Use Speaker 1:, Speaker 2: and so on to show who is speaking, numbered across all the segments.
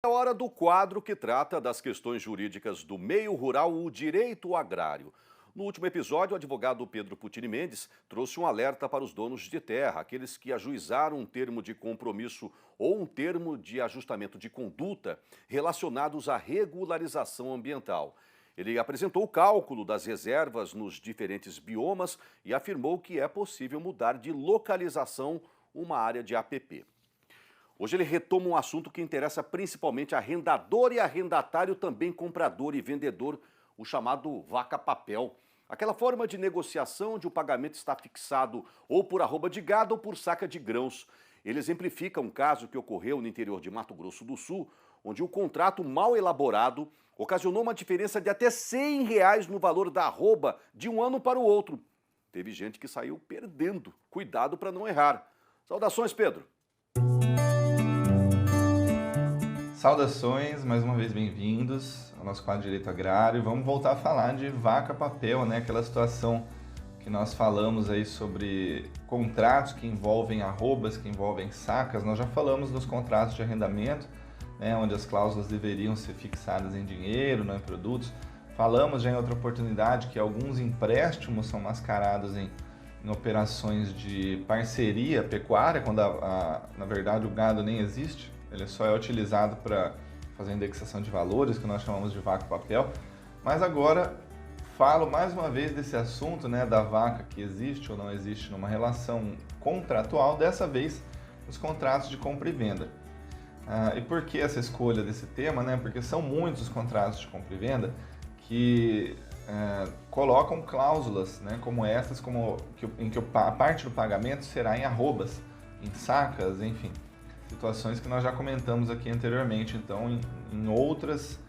Speaker 1: É hora do quadro que trata das questões jurídicas do meio rural, o direito agrário. No último episódio, o advogado Pedro Putini Mendes trouxe um alerta para os donos de terra, aqueles que ajuizaram um termo de compromisso ou um termo de ajustamento de conduta relacionados à regularização ambiental. Ele apresentou o cálculo das reservas nos diferentes biomas e afirmou que é possível mudar de localização uma área de APP. Hoje ele retoma um assunto que interessa principalmente arrendador e arrendatário, também comprador e vendedor, o chamado vaca-papel. Aquela forma de negociação onde o pagamento está fixado ou por arroba de gado ou por saca de grãos. Ele exemplifica um caso que ocorreu no interior de Mato Grosso do Sul, onde o contrato mal elaborado ocasionou uma diferença de até R$ 100 no valor da arroba de um ano para o outro. Teve gente que saiu perdendo. Cuidado para não errar. Saudações, Pedro.
Speaker 2: Saudações, mais uma vez bem-vindos ao nosso quadro de Direito Agrário. Vamos voltar a falar de vaca-papel, né? Aquela situação que nós falamos aí sobre contratos que envolvem arrobas, que envolvem sacas. Nós já falamos dos contratos de arrendamento, né? Onde as cláusulas deveriam ser fixadas em dinheiro, não em produtos. Falamos já em outra oportunidade que alguns empréstimos são mascarados em operações de parceria pecuária, quando na verdade o gado nem existe. Ele só é utilizado para fazer indexação de valores, que nós chamamos de vaca-papel. Mas agora falo mais uma vez desse assunto, né, da vaca que existe ou não existe numa relação contratual, dessa vez os contratos de compra e venda. E por que essa escolha desse tema? Né? Porque são muitos os contratos de compra e venda que colocam cláusulas, né, como essas, em que a parte do pagamento será em arrobas, em sacas, enfim. Situações que nós já comentamos aqui anteriormente, então em outras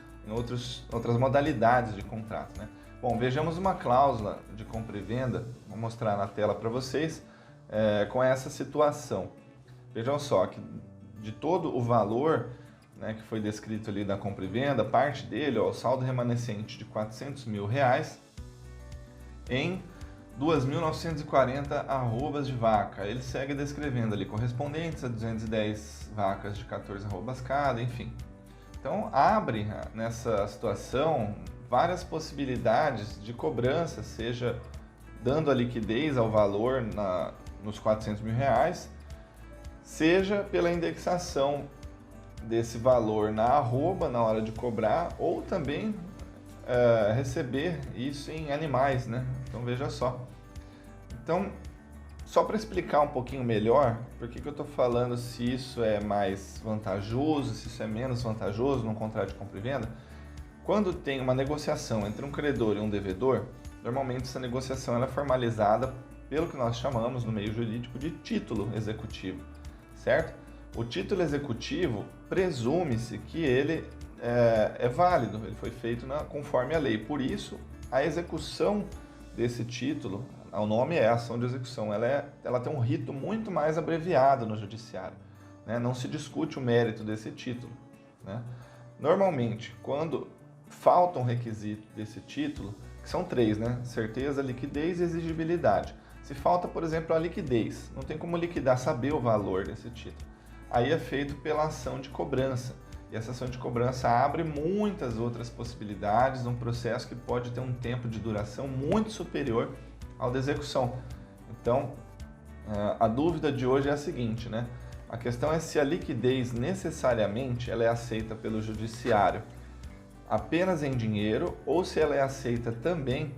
Speaker 2: modalidades de contrato, né? Bom, vejamos uma cláusula de compra e venda, vou mostrar na tela para vocês, com essa situação. Vejam só que de todo o valor, né, que foi descrito ali da compra e venda, parte dele, ó, o saldo remanescente de R$400 mil em 2.940 arrobas de vaca. Ele segue descrevendo ali correspondentes a 210 vacas de 14 arrobas cada, enfim. Então abre nessa situação várias possibilidades de cobrança, seja dando a liquidez ao valor nos R$400 mil, seja pela indexação desse valor na arroba na hora de cobrar, ou também receber isso em animais, né? Então veja só. Então, só para explicar um pouquinho melhor, por que eu estou falando se isso é mais vantajoso, se isso é menos vantajoso num contrato de compra e venda, quando tem uma negociação entre um credor e um devedor, normalmente essa negociação ela é formalizada pelo que nós chamamos no meio jurídico de título executivo, certo? O título executivo presume-se que ele é válido, ele foi feito conforme a lei. Por isso, a execução desse título, o nome é ação de execução, ela tem um rito muito mais abreviado no judiciário, né? Não se discute o mérito desse título, né? Normalmente, quando falta um requisito desse título, que são três, né? Certeza, liquidez e exigibilidade. Se falta, por exemplo, a liquidez, não tem como liquidar, saber o valor desse título. Aí é feito pela ação de cobrança. E essa ação de cobrança abre muitas outras possibilidades, um processo que pode ter um tempo de duração muito superior ao da execução. Então, a dúvida de hoje é a seguinte, né? A questão é se a liquidez necessariamente ela é aceita pelo judiciário apenas em dinheiro ou se ela é aceita também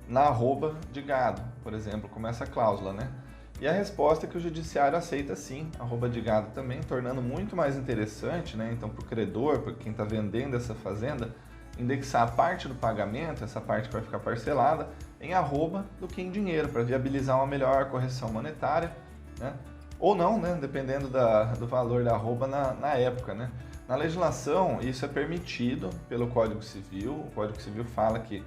Speaker 2: na arroba de gado, por exemplo, como essa cláusula, né? E a resposta é que o judiciário aceita sim, arroba de gado também, tornando muito mais interessante, né? Então, para o credor, para quem está vendendo essa fazenda, indexar a parte do pagamento, essa parte que vai ficar parcelada, em arroba do que em dinheiro, para viabilizar uma melhor correção monetária, né? Ou não, né? Dependendo do valor da arroba na época, né? Na legislação, isso é permitido pelo Código Civil. O Código Civil fala que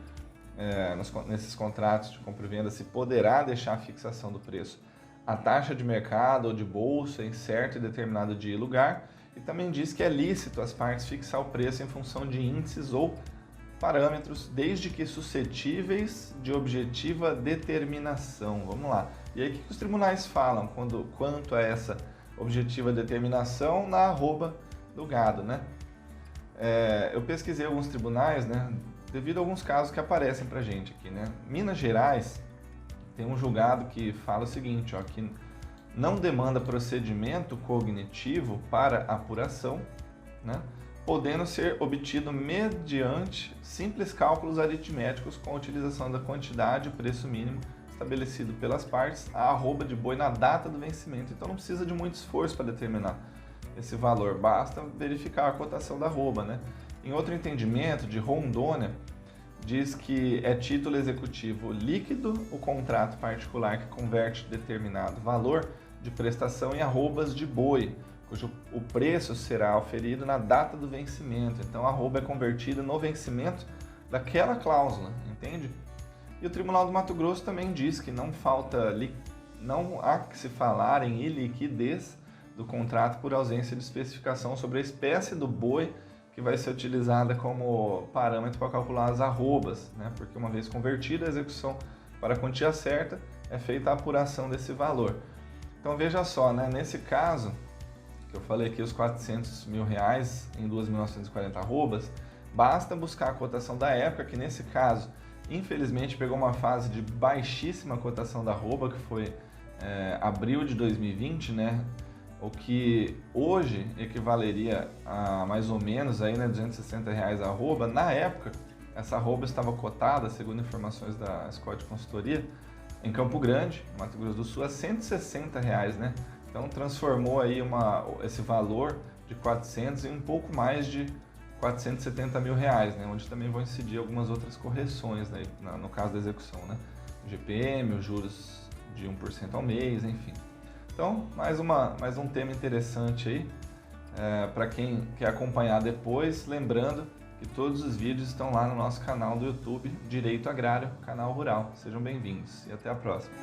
Speaker 2: nesses contratos de compra e venda se poderá deixar a fixação do preço a taxa de mercado ou de bolsa em certo e determinado dia e lugar, e também diz que é lícito as partes fixar o preço em função de índices ou parâmetros, desde que suscetíveis de objetiva determinação. Vamos lá. E aí o que os tribunais falam quanto a essa objetiva determinação na arroba do gado, né? Eu pesquisei alguns tribunais, né, devido a alguns casos que aparecem pra gente aqui, né. Minas Gerais tem um julgado que fala o seguinte, ó, que não demanda procedimento cognitivo para apuração, né, podendo ser obtido mediante simples cálculos aritméticos com a utilização da quantidade e preço mínimo estabelecido pelas partes, a arroba de boi na data do vencimento. Então não precisa de muito esforço para determinar esse valor, basta verificar a cotação da arroba, né? Em outro entendimento, de Rondônia, diz que é título executivo líquido o contrato particular que converte determinado valor de prestação em arrobas de boi, cujo o preço será auferido na data do vencimento. Então a arroba é convertida no vencimento daquela cláusula, entende? E o Tribunal do Mato Grosso também diz que não há que se falar em iliquidez do contrato por ausência de especificação sobre a espécie do boi que vai ser utilizada como parâmetro para calcular as arrobas, né? Porque uma vez convertida a execução para a quantia certa, é feita a apuração desse valor. Então veja só, né? Nesse caso, que eu falei aqui, os R$400 mil em 2.940 arrobas, basta buscar a cotação da época, que nesse caso, infelizmente, pegou uma fase de baixíssima cotação da arroba, que foi abril de 2020, né? O que hoje equivaleria a mais ou menos aí, né, R$260 a arroba. Na época, essa arroba estava cotada, segundo informações da Scott Consultoria, em Campo Grande, Mato Grosso do Sul, a R$160, né? Então transformou aí esse valor de 400 em um pouco mais de R$470 mil, né? Onde também vão incidir algumas outras correções, né? No caso da execução, né? O GPM, os juros de 1% ao mês, enfim. Então, mais um tema interessante aí, para quem quer acompanhar depois, lembrando que todos os vídeos estão lá no nosso canal do YouTube, Direito Agrário, Canal Rural. Sejam bem-vindos e até a próxima.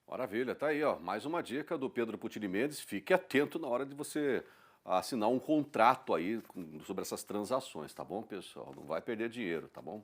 Speaker 1: Maravilha, tá aí, ó, mais uma dica do Pedro Putini Mendes. Fique atento na hora de você assinar um contrato aí sobre essas transações, tá bom, pessoal? Não vai perder dinheiro, tá bom?